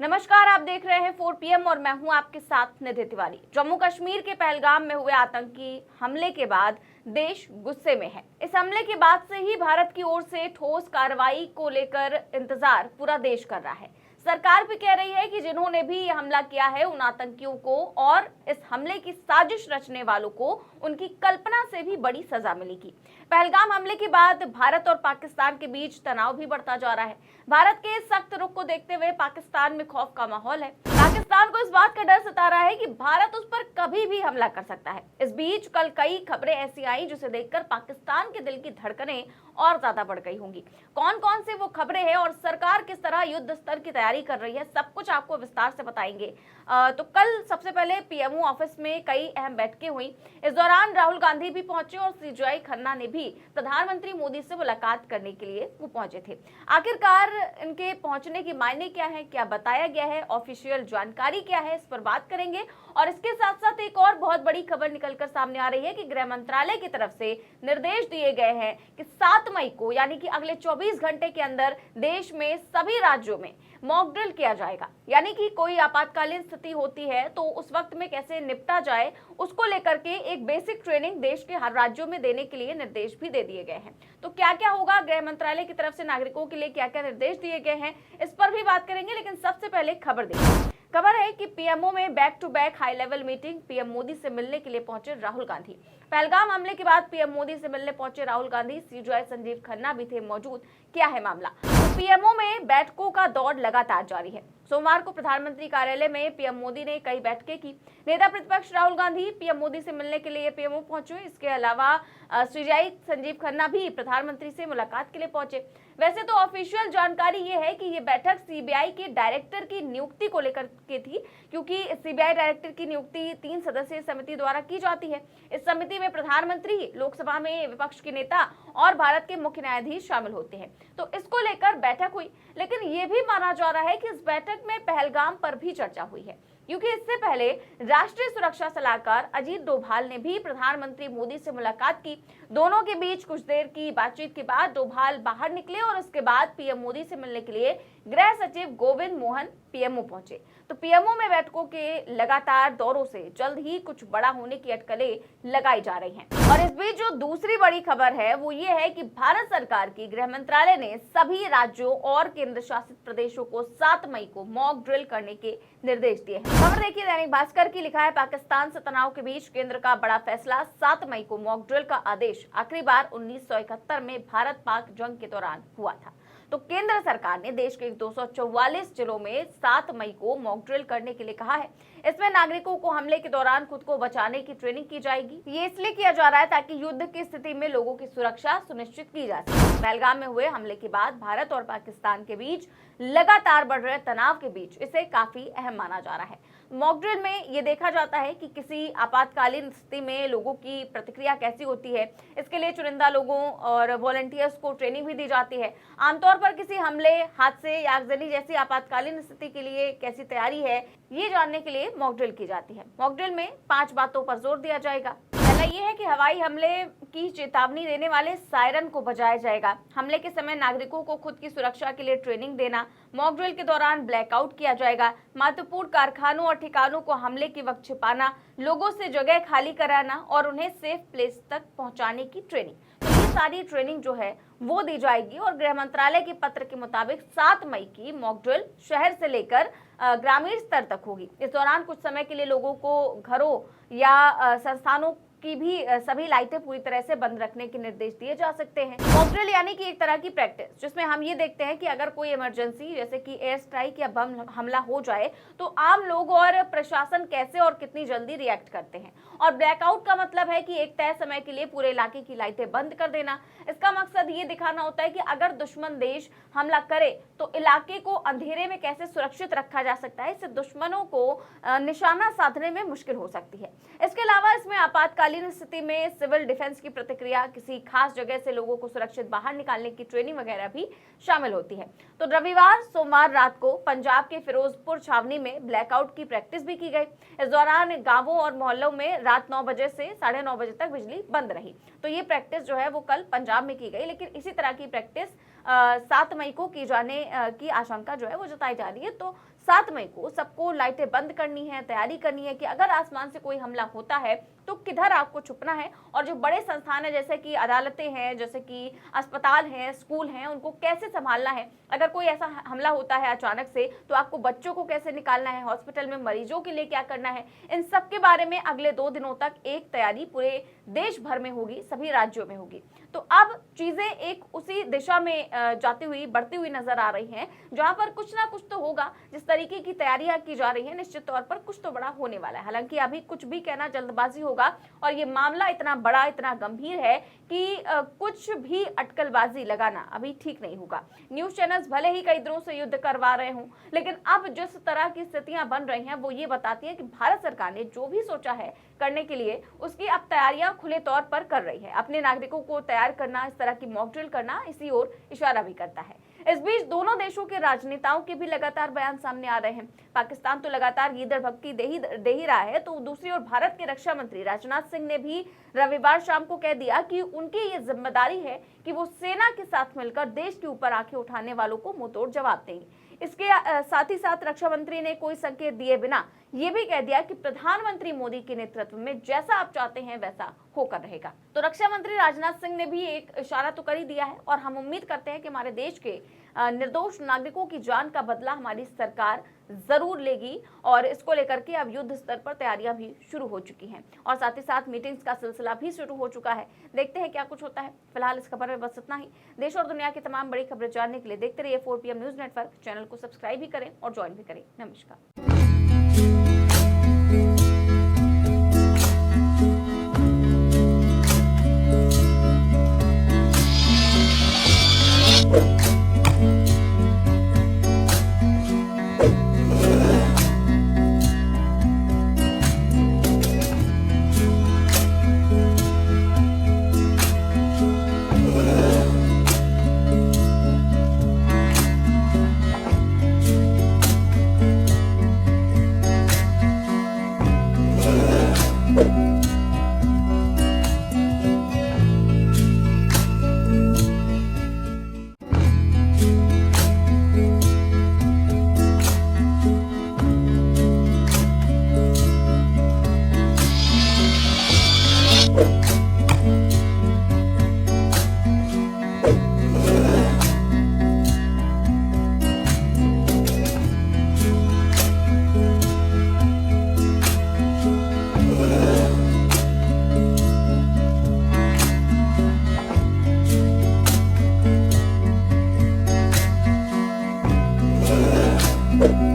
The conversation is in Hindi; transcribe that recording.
नमस्कार, आप देख रहे हैं 4 PM और मैं हूं आपके साथ निधि तिवारी। जम्मू कश्मीर के पहलगाम में हुए आतंकी हमले के बाद देश गुस्से में है। इस हमले के बाद से ही भारत की ओर से ठोस कार्रवाई को लेकर इंतजार पूरा देश कर रहा है। सरकार भी कह रही है कि जिन्होंने भी ये हमला किया है उन आतंकियों को और इस हमले की साजिश रचने वालों को उनकी कल्पना से भी बड़ी सजा मिलेगी। पहलगाम हमले के बाद भारत और पाकिस्तान के बीच तनाव भी बढ़ता जा रहा है। भारत के सख्त रुख को देखते हुए पाकिस्तान में खौफ का माहौल है। पाकिस्तान को इस बात का डर सता रहा है कि भारत उस पर कभी भी हमला कर सकता है। इस बीच कल कई खबरें ऐसी आई जिसे देखकर पाकिस्तान के दिल की धड़कनें और ज्यादा बढ़ गई होंगी। कौन कौन से वो खबरें हैं और सरकार किस तरह युद्ध स्तर की तैयारी कर रही है, सब कुछ आपको विस्तार से बताएंगे। तो कल सबसे पहले पीएमओ ऑफिस में कई अहम बैठकें हुई। इस दौरान राहुल गांधी भी पहुंचे और सीजेआई खन्ना ने भी प्रधानमंत्री मोदी से मुलाकात करने के लिए वो पहुंचे थे। आखिरकार इनके पहुंचने की मायने क्या है, क्या बताया गया है, ऑफिशियल जानकारी क्या है, इस पर बात करेंगे। और इसके साथ साथ एक और बहुत बड़ी खबर निकलकर सामने आ रही है कि गृह मंत्रालय की तरफ से निर्देश दिए गए हैं कि 7 मई को यानी कि अगले 24 घंटे के अंदर देश में सभी राज्यों में मॉक ड्रिल किया जाएगा। यानी कि कोई आपातकालीन स्थिति होती है तो उस वक्त में कैसे निपटा जाए उसको लेकर के एक बेसिक ट्रेनिंग देश के हर राज्यों में देने के लिए निर्देश भी दे दिए गए हैं। तो क्या क्या होगा, गृह मंत्रालय की तरफ से नागरिकों के लिए क्या क्या निर्देश दिए गए हैं, इस पर भी बात करेंगे। लेकिन सबसे पहले खबर देखिए। खबर है कि पीएमओ में back to back high level meeting, PM Modi से मिलने के लिए पहुंचे राहुल गांधी। पहलगाम हमले के बाद पीएम मोदी से मिलने पहुंचे राहुल गांधी, सीजेआई संजीव खन्ना भी थे मौजूद। क्या है मामला? तो पीएमओ में बैठकों का दौर लगातार जारी है। सोमवार को प्रधानमंत्री कार्यालय में पीएम मोदी ने कई बैठकें की। नेता प्रतिपक्ष राहुल गांधी पीएम मोदी से मिलने के लिए पीएमओ पहुंचे। इसके अलावा सीजेआई संजीव खन्ना भी प्रधानमंत्री से मुलाकात के लिए पहुंचे। वैसे तो ऑफिशियल जानकारी ये है कि ये बैठक सीबीआई के डायरेक्टर की नियुक्ति को लेकर के थी, क्योंकि सीबीआई डायरेक्टर की नियुक्ति 3 सदस्यीय समिति द्वारा की जाती है। इस समिति में प्रधानमंत्री, लोकसभा में विपक्ष के नेता और भारत के मुख्य न्यायाधीश शामिल होते हैं। तो इसको लेकर बैठक हुई, लेकिन ये भी माना जा रहा है कि इस बैठक में पहलगाम पर भी चर्चा हुई है, क्योंकि इससे पहले राष्ट्रीय सुरक्षा सलाहकार अजीत डोभाल ने भी प्रधानमंत्री मोदी से मुलाकात की। दोनों के बीच कुछ देर की बातचीत के बाद डोभाल बाहर निकले और उसके बाद पीएम मोदी से मिलने के लिए गृह सचिव गोविंद मोहन पीएमओ पहुंचे। तो पीएमओ में बैठकों के लगातार दौरों से जल्द ही कुछ बड़ा होने की अटकलें लगाई जा रही हैं। और इस बीच जो दूसरी बड़ी खबर है वो ये है कि भारत सरकार की गृह मंत्रालय ने सभी राज्यों और केंद्र शासित प्रदेशों को 7 मई को मॉक ड्रिल करने के निर्देश दिए हैं। खबर देखिए दैनिक भास्कर की, लिखा है पाकिस्तान से तनाव के बीच केंद्र का बड़ा फैसला, 7 मई को मॉक ड्रिल का आदेश। आखिरी बार 1971 में भारत पाक जंग के दौरान हुआ था। तो केंद्र सरकार ने देश के 244 जिलों में 7 मई को मॉक ड्रिल करने के लिए कहा है। इसमें नागरिकों को हमले के दौरान खुद को बचाने की ट्रेनिंग की जाएगी। ये इसलिए किया जा रहा है ताकि युद्ध की स्थिति में लोगों की सुरक्षा सुनिश्चित की जा सके। पहलगाम में हुए हमले के बाद भारत और पाकिस्तान के बीच लगातार बढ़ रहे तनाव के बीच इसे काफी अहम माना जा रहा है। मॉक ड्रिल में ये देखा जाता है कि किसी आपातकालीन स्थिति में लोगों की प्रतिक्रिया कैसी होती है। इसके लिए चुनिंदा लोगों और वॉलंटियर्स को ट्रेनिंग भी दी जाती है। आमतौर पर किसी हमले, हादसे या आगजनी जैसी आपातकालीन स्थिति के लिए कैसी तैयारी है, ये जानने के लिए मॉक ड्रिल की जाती है। मॉक ड्रिल में 5 बातों पर जोर दिया जाएगा। पहला ये है कि हवाई हमले की चेतावनी देने वाले सायरन को बजाया जाएगा। हमले के समय नागरिकों को खुद की सुरक्षा के लिए ट्रेनिंग देना। मॉक ड्रिल के दौरान ब्लैकआउट किया जाएगा। महत्वपूर्ण कारखानों और ठिकानों को हमले के वक्त छिपाना, लोगों से जगह खाली कराना और उन्हें सेफ प्लेस तक पहुंचाने की ट्रेनिंग। तो ये सारी ट्रेनिंग जो है वो दी जाएगी। और गृह मंत्रालय के पत्र के मुताबिक 7 मई की मॉक ड्रिल शहर से लेकर ग्रामीण स्तर तक होगी। इस दौरान कुछ समय के लिए लोगों को घरों या संस्थानों की भी सभी लाइटें पूरी तरह से बंद रखने के निर्देश दिए जा सकते हैं। मॉक ड्रिल यानी कि एक तरह की प्रैक्टिस, जिसमें हम ये देखते हैं कि अगर कोई इमरजेंसी जैसे कि एयर स्ट्राइक या बम हमला हो जाए तो आम लोग और प्रशासन कैसे और कितनी जल्दी रिएक्ट करते हैं। और ब्लैकआउट का मतलब है कि एक तय समय के लिए पूरे इलाके की लाइटें बंद कर देना। इसका मकसद ये दिखाना होता है कि अगर दुश्मन देश हमला करे तो इलाके को अंधेरे में कैसे सुरक्षित रखा जा सकता है। इससे दुश्मनों को निशाना साधने में मुश्किल हो सकती है। इसके अलावा इसमें आपातकालीन स्थिति में सिविल डिफेंस की प्रतिक्रिया, किसी खास जगह से लोगों को सुरक्षित बाहर निकालने की ट्रेनिंग वगैरह भी शामिल होती है। तो रविवार सोमवार रात को पंजाब के फिरोजपुर छावनी में ब्लैकआउट की प्रैक्टिस भी की गई। इस दौरान गांवों और मोहल्लों में रात 9 बजे से 9:30 बजे तक बिजली बंद रही। तो ये प्रैक्टिस जो है वो कल पंजाब में की गई, लेकिन इसी तरह की प्रैक्टिस 7 मई को की जाने की आशंका जो है वो जताई जा रही है। तो 7 मई को सबको लाइटें बंद करनी है, तैयारी करनी है कि अगर आसमान से कोई हमला होता है तो किधर आपको छुपना है, और जो बड़े संस्थान है जैसे कि अदालतें हैं, जैसे कि अस्पताल हैं, स्कूल हैं, उनको कैसे संभालना है। अगर कोई ऐसा हमला होता है अचानक से तो आपको बच्चों को कैसे निकालना है, हॉस्पिटल में मरीजों के लिए क्या करना है, इन सब के बारे में अगले 2 दिनों तक एक तैयारी पूरे देश भर में होगी, सभी राज्यों में होगी। तो अब चीजें एक उसी दिशा में जाती हुई, बढ़ती हुई नजर आ रही हैं, जहां पर कुछ ना कुछ तो होगा। जिस तरीके की तैयारियां की जा रही हैं, निश्चित तौर पर कुछ तो बड़ा होने वाला है। हालांकि अभी कुछ भी कहना जल्दबाजी होगा, और ये मामला इतना बड़ा, इतना गंभीर है कि कुछ भी अटकलबाजी लगाना अभी ठीक नहीं होगा। न्यूज चैनल्स भले ही कई दिनों से युद्ध करवा रहे हों, लेकिन अब जिस तरह की स्थितियां बन रही हैं वो ये बताती हैं कि भारत सरकार ने जो भी सोचा है करने के लिए, उसकी अब तैयारियां खुले तौर पर कर रही है। अपने नागरिकों को तैयार करना, इस तरह की मॉक ड्रिल करना, इसी ओर इशारा भी करता है। इस बीच दोनों देशों के राजनेताओं के भी लगातार बयान सामने आ रहे हैं। पाकिस्तान तो लगातार गीदड़ भक्ति दे ही रहा है, तो दूसरी ओर भारत के रक्षा मंत्री राजनाथ सिंह ने भी रविवार शाम को कह दिया कि उनकी ये जिम्मेदारी है कि वो सेना के साथ मिलकर देश के ऊपर आंखें उठाने वालों को मुंहतोड़ जवाब देंगे। इसके साथ ही साथ रक्षा मंत्री ने कोई संकेत दिए बिना ये भी कह दिया कि प्रधानमंत्री मोदी के नेतृत्व में जैसा आप चाहते हैं वैसा होकर रहेगा। तो रक्षा मंत्री राजनाथ सिंह ने भी एक इशारा तो कर ही दिया है, और हम उम्मीद करते हैं कि हमारे देश के निर्दोष नागरिकों की जान का बदला हमारी सरकार जरूर लेगी, और इसको लेकर के अब युद्ध स्तर पर तैयारियां भी शुरू हो चुकी हैं, और साथ ही साथ मीटिंग्स का सिलसिला भी शुरू हो चुका है। देखते हैं क्या कुछ होता है। फिलहाल इस खबर में बस इतना ही। देश और दुनिया की तमाम बड़ी खबरें जानने के लिए देखते रहिए 4 PM न्यूज नेटवर्क। चैनल को सब्सक्राइब भी करें और ज्वाइन भी करें। नमस्कार। you